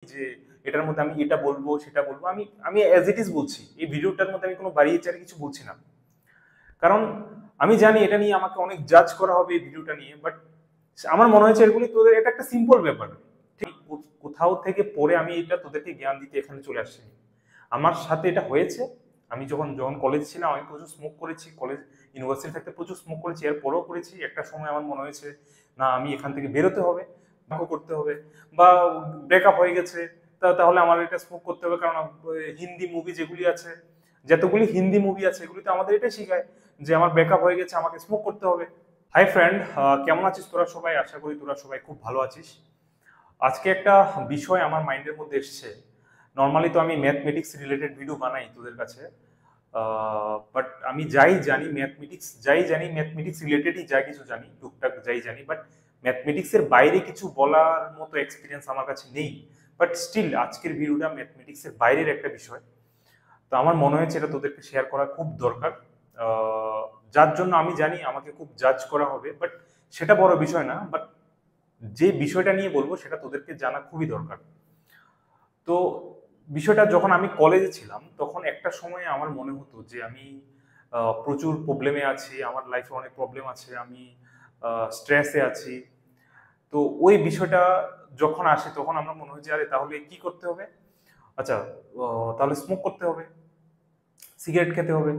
যে এটার মধ্যে আমি এটা বলবো সেটা বলবো, আমি আমি অ্যাজ ইট ইজ বলছি। এই ভিডিওটার মধ্যে আমি কোনো বাড়িয়ে চাড়ি কিছু বলছি না, কারণ আমি জানি এটা নিয়ে আমাকে অনেক জাজ করা হবে এই ভিডিওটা নিয়ে। বাট আমার মনে হয়েছে এগুলি তোদের এটা একটা সিম্পল ব্যাপার, ঠিক কোথাও থেকে পড়ে আমি এটা তোদেরকে জ্ঞান দিতে এখানে চলে আসছি। আমার সাথে এটা হয়েছে। আমি যখন যখন কলেজ ছিলাম আমি প্রচুর স্মোক করেছি, কলেজ ইউনিভার্সিটি থাকতে প্রচুর স্মোক করেছি, এর পরেও করেছি। একটা সময় আমার মনে হয়েছে না আমি এখান থেকে বেরোতে হবে, করতে হবে, বা ব্রেকআপ হয়ে গেছে তাহলে আমার এটা স্মোক করতে হবে। কারণ হিন্দি মুভি যেগুলি আছে, যতগুলি হিন্দি মুভি আছে এগুলিতে আমাদের এটাই শেখায় যে আমার ব্রেকআপ হয়ে গেছে, আমাকে স্মোক করতে হবে। হাই ফ্রেন্ড, কেমন আছিস তোরা সবাই? আশা করি তোরা সবাই খুব ভালো আছিস। আজকে একটা বিষয় আমার মাইন্ডের মধ্যে এসছে। নর্মালি তো আমি ম্যাথমেটিক্স রিলেটেড ভিডিও বানাই তোদের কাছে, বাট আমি যাই জানি ম্যাথমেটিক্স রিলেটেডই যা কিছু জানি, টুকটাক যাই জানি, বাট ম্যাথমেটিক্সের বাইরে কিছু বলার মতো এক্সপিরিয়েন্স আমার কাছে নেই। বাট স্টিল আজকের ভিডিওটা ম্যাথমেটিক্সের বাইরের একটা বিষয়, তো আমার মনে হয়েছে এটা তোদেরকে শেয়ার করা খুব দরকার। যার জন্য আমি জানি আমাকে খুব জাজ করা হবে, বাট সেটা বড় বিষয় না। বাট যে বিষয়টা নিয়ে বলবো সেটা তোদেরকে জানা খুবই দরকার। তো বিষয়টা যখন আমি কলেজে ছিলাম তখন একটা সময়ে আমার মনে হতো যে আমি প্রচুর প্রবলেমে আছি, আমার লাইফে অনেক প্রবলেম আছে, আমি স্ট্রেসে আছি। তো ওই বিষয়টা যখন আসে তখন আমরা মনে হয় যে আরে তাহলে কি করতে হবে? আচ্ছা, তাহলে স্মোক করতে হবে, সিগারেট খেতে হবে।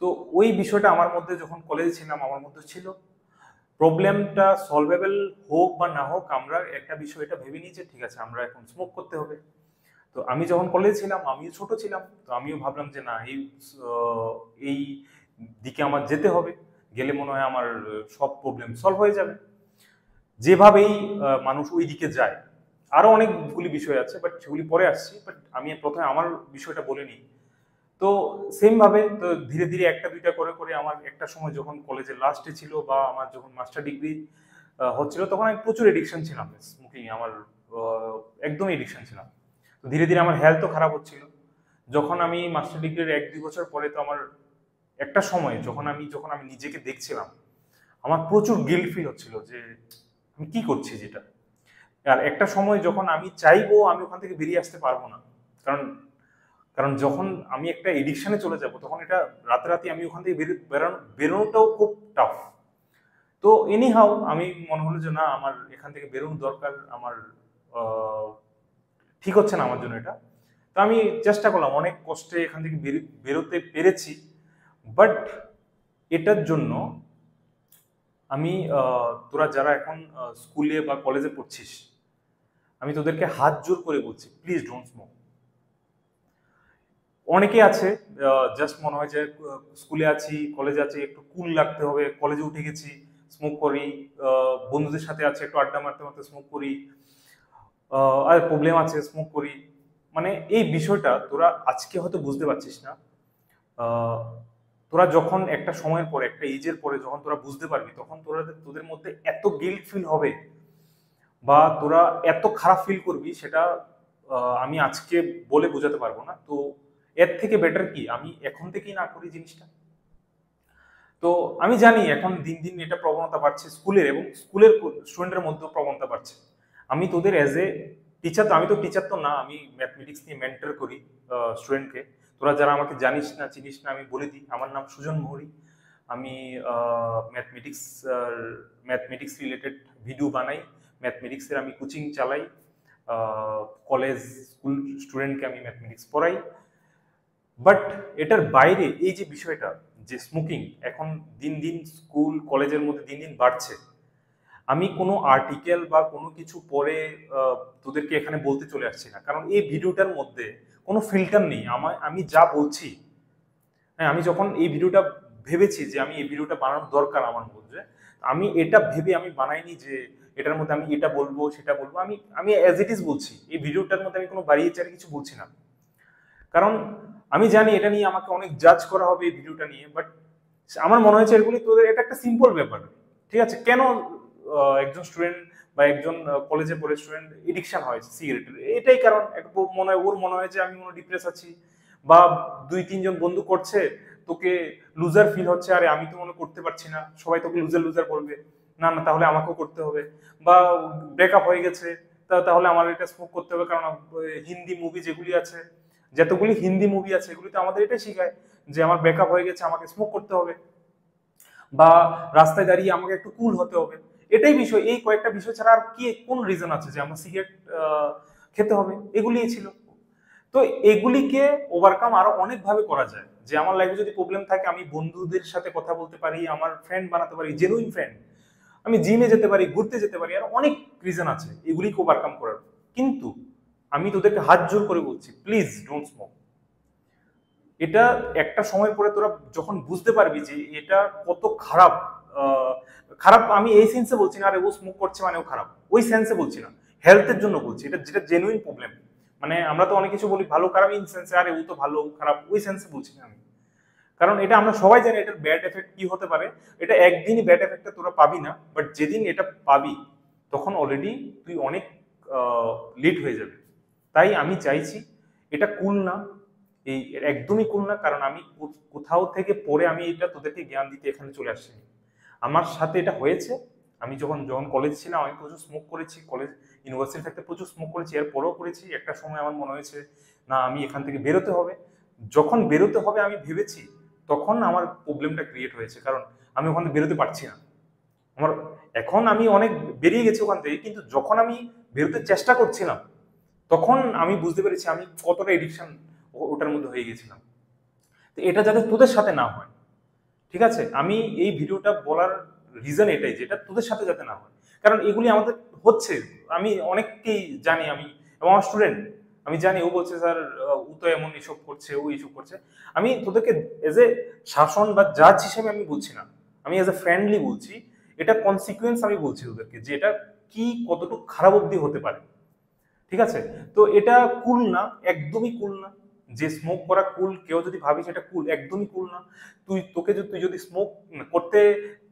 তো ওই বিষয়টা আমার মধ্যে যখন কলেজে ছিলাম আমার মধ্যে ছিল। প্রবলেমটা সলভেবল হোক বা না হোক, আমরা একটা বিষয় এটা ভেবে নিই যে ঠিক আছে আমরা এখন স্মোক করতে হবে। তো আমি যখন কলেজে ছিলাম আমিও ছোট ছিলাম, তো আমিও ভাবলাম যে না এই দিকে আমার যেতে হবে, গেলে মনে হয় আমার সব প্রবলেম সলভ হয়ে যাবে। যেভাবেই মানুষ ওই দিকে যায়, আরো অনেকগুলি বিষয় আছে বাট সেগুলি পরে আসছি। বাট আমি প্রথমে আমার বিষয়টা বলে নিই। তো সেম ভাবে তো ধীরে ধীরে একটা দুইটা করে করে আমার একটা সময় যখন কলেজের লাস্টে ছিল বা আমার যখন মাস্টার ডিগ্রি হচ্ছিল তখন আমি প্রচুর এডিকশন ছিলাম স্মোকিং, আমার একদম এডিকশন ছিলাম। তো ধীরে ধীরে আমার হেলথও খারাপ হচ্ছিল। যখন আমি মাস্টার ডিগ্রির 1-2 বছর পরে তো আমার একটা সময় যখন আমি নিজেকে দেখছিলাম আমার প্রচুর গিল্ট ফিল হচ্ছিল যে আমি কি করছি যেটা। আর একটা সময় যখন আমি চাইবো আমি ওখান থেকে বেরিয়ে আসতে পারবো না, কারণ কারণ যখন আমি একটা এডিকশনে চলে যাব তখন এটা রাতারাতি আমি ওখান থেকে বেরোনোটাও খুব টাফ। তো এনি হাউ আমি মনে হলো যে না আমার এখান থেকে বেরোনো দরকার, আমার ঠিক হচ্ছে না আমার জন্য এটা। তো আমি চেষ্টা করলাম, অনেক কষ্টে এখান থেকে বেরোতে পেরেছি। বাট এটার জন্য আমি তোরা যারা এখন স্কুলে বা কলেজে পড়ছিস আমি তোদেরকে হাত জোর করে বলছি প্লিজ ডোন্ট স্মোক। অনেকে আছে জাস্ট মনে হয় যে স্কুলে আছি কলেজে আছি একটু কুল লাগতে হবে, কলেজে উঠে গেছি স্মোক করি, বন্ধুদের সাথে আছে একটু আড্ডা মারতে মারতে স্মোক করি, আর প্রবলেম আছে স্মোক করি। মানে এই বিষয়টা তোরা আজকে হয়তো বুঝতে পারছিস না। আহ, তোরা যখন একটা সময়ের পরে একটা এজের পরে যখন তোরা বুঝতে পারবি তখন তোদের মধ্যে এত গিল্ট ফিল হবে বা তোরা এত খারাপ ফিল করবি সেটা আমি আজকে বলে বোঝাতে পারবো না। তো এর থেকে বেটার কি আমি এখন থেকেই না করি জিনিসটা। তো আমি জানি এখন দিন দিন এটা প্রবণতা বাড়ছে স্কুলের, এবং স্কুলের স্টুডেন্টের মধ্যেও প্রবণতা বাড়ছে। আমি তোদের এজ এ টিচার, তো আমি তো টিচার তো না, আমি ম্যাথমেটিক্স নিয়ে মেন্টর করি স্টুডেন্টকে। তোরা যারা আমাকে জানিস না চিনিস না আমি বলে দিই, আমার নাম সুজন মোহরি। আমি ম্যাথমেটিক্স ম্যাথমেটিক্স রিলেটেড ভিডিও বানাই, ম্যাথমেটিক্সের আমি কোচিং চালাই, কলেজ স্কুল স্টুডেন্টকে আমি ম্যাথমেটিক্স পড়াই। বাট এটার বাইরে এই যে বিষয়টা যে স্মোকিং এখন দিন দিন স্কুল কলেজের মধ্যে দিন দিন বাড়ছে, আমি কোনো আর্টিকেল বা কোনো কিছু পড়ে তোদেরকে এখানে বলতে চলে আসছি না, কারণ এই ভিডিওটার মধ্যে কোনো ফিল্টার নেই। আমি যা বলছি, হ্যাঁ আমি যখন এই ভিডিওটা ভেবেছি যে আমি এই ভিডিওটা বানানোর দরকার আমার মধ্যে, আমি এটা ভেবে আমি বানাইনি যে এটার মধ্যে আমি এটা বলবো সেটা বলবো। আমি আমি অ্যাজ ইট ইজ বলছি, এই ভিডিওটার মধ্যে আমি কোনো বাড়িয়ে চাড়িয়ে কিছু বলছি না, কারণ আমি জানি এটা নিয়ে আমাকে অনেক জাজ করা হবে এই ভিডিওটা নিয়ে। বাট আমার মনে হয়েছে এগুলি তোদের এটা একটা সিম্পল ব্যাপার। ঠিক আছে, কেন একজন স্টুডেন্ট বা একজন কলেজে পড়ে স্টুডেন্ট এডিকশন হয় সিগারেটের, এটাই কারণ ওর মনে হয় যে আমি মনে ডিপ্রেস আছি, বা 2-3 জন বন্ধু করছে তোকে লুজার ফিল হচ্ছে, আরে আমি তো মনে করতে পারছি না, সবাই তোকে লুজার লুজার বলবে, না না তাহলে আমাকেও করতে হবে। বা ব্রেকআপ হয়ে গেছে, তাহলে আমার এটা স্মোক করতে হবে, কারণ হিন্দি মুভি যেগুলি আছে, যতগুলি হিন্দি মুভি আছে এগুলিতে আমাদের এটাই শেখায় যে আমার ব্রেকআপ হয়ে গেছে, আমাকে স্মোক করতে হবে, বা রাস্তায় দাঁড়িয়ে আমাকে একটু কুল হতে হবে। এটাই বিষয়, এই কয়েকটা বিষয় ছাড়া আর কি কোন রিজন আছে যে আমার সিগারেট খেতে হবে? এগুলিই ছিল। তো এগুলিকে ওভারকাম আরো অনেক ভাবে করা যায়, যে আমার লাইফে যদি প্রবলেম থাকে আমি বন্ধুদের সাথে কথা বলতে পারি, আমার ফ্রেন্ড বানাতে পারি, জেনুইন ফ্রেন্ড, আমি জিমে যেতে পারি, ঘুরতে যেতে পারি, আর অনেক রিজন আছে এগুলিকে ওভারকাম করার। কিন্তু আমি তোদেরকে হাত জোর করে বলছি, প্লিজ ডোন্ট স্মোক। এটা একটা সময় পরে তোরা যখন বুঝতে পারবি যে এটা কত খারাপ, খারাপ আমি এই সেন্সে বলছি না, আরে ও স্মোক করছে মানে ও খারাপ, ওই সেন্সে বলছি না, হেলথের জন্য বলছি, এটা যেটা জেনুইন প্রবলেম। মানে আমরা তো অনেক কিছু বলি ভালো খারাপ ইন সেন্সে, আরে ও তো ভালো খারাপ ওই সেন্সে বলছি না আমি। কারণ এটা আমরা সবাই জানি এটার ব্যাড এফেক্ট কি হতে পারে। এটা একদিনই ব্যাড এফেক্টটা তোরা পাবি না, বাট যেদিন এটা পাবি তখন অলরেডি তুই অনেক লেট হয়ে যাবে। তাই আমি চাইছি, এটা কুল না, এই একদমই কুল না। কারণ আমি কোথাও থেকে পড়ে আমি এটা তোদেরকে জ্ঞান দিতে এখানে চলে আসছি, আমার সাথে এটা হয়েছে। আমি যখন যখন কলেজ ছিলাম আমি প্রচুর স্মোক করেছি, কলেজ ইউনিভার্সিটি থাকতে প্রচুর স্মোক করেছি, এর পরেও করেছি। একটা সময় আমার মনে হয়েছে না আমি এখান থেকে বেরোতে হবে। যখন বেরোতে হবে আমি ভেবেছি, তখন আমার প্রবলেমটা ক্রিয়েট হয়েছে, কারণ আমি ওখান থেকে বেরোতে পারছি না। আমার এখন আমি অনেক বেরিয়ে গেছি ওখান থেকে, কিন্তু যখন আমি বেরোতে চেষ্টা করছিলাম তখন আমি বুঝতে পেরেছি আমি কতটা এডিকশন ওটার মধ্যে হয়ে গেছিলাম। তো এটা যাতে তোদের সাথে না হয়, ঠিক আছে? আমি এই ভিডিওটা বলার রিজন এটাই, যেটা তোদের সাথে যাতে না হয়, কারণ এগুলি আমাদের হচ্ছে। আমি অনেককেই জানি, আমি এবং আমার স্টুডেন্ট আমি জানি, ও বলছে স্যার ও তো এমন এসব করছে, ও এইসব করছে। আমি তোদেরকে এজ এ শাসন বা জাজ হিসেবে আমি বলছি না, আমি এজ এ ফ্রেন্ডলি বলছি। এটা কনসিকুয়েন্স আমি বলছি তোদেরকে, যে এটা কি কতটুকু খারাপ অবধি হতে পারে, ঠিক আছে? তো এটা কুল না, একদমই কুল না। যে স্মোক করা কুল, কেউ যদি ভাবিস এটা কুল, একদমই কুল না। তুই যদি স্মোক করতে,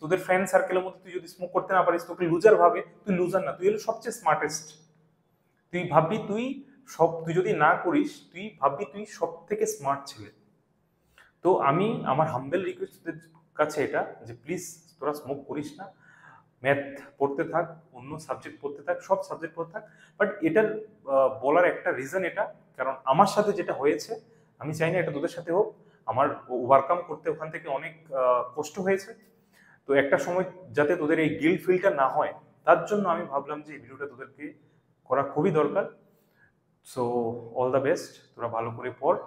তোদের ফ্রেন্ড সার্কেলের মধ্যে তুই যদি স্মোক করতে না পারিস, তোকে লুজার ভাবে, তুই লুজার না, তুই হলো সবচেয়ে স্মার্টেস্ট। তুই ভাববি তুই যদি না করিস, তুই ভাববি তুই সব থেকে স্মার্ট ছেলে। তো আমি আমার হাম্বেল রিকোয়েস্ট তোদের কাছে এটা, যে প্লিজ তোরা স্মোক করিস না। ম্যাথ পড়তে থাক, অন্য সাবজেক্ট পড়তে থাক, সব সাবজেক্ট পড়তে থাক। বাট এটার বলার একটা রিজন এটা, কারণ আমার সাথে যেটা হয়েছে আমি চাই না এটা তোদের সাথে হোক। আমার ওভারকাম করতে ওখান থেকে অনেক কষ্ট হয়েছে। তো একটা সময় যাতে তোদের এই গিল্ট ফিলটা না হয়, তার জন্য আমি ভাবলাম যে এই ভিডিওটা তোদেরকে করা খুবই দরকার। সো অল দ্য বেস্ট, তোরা ভালো করে পড়।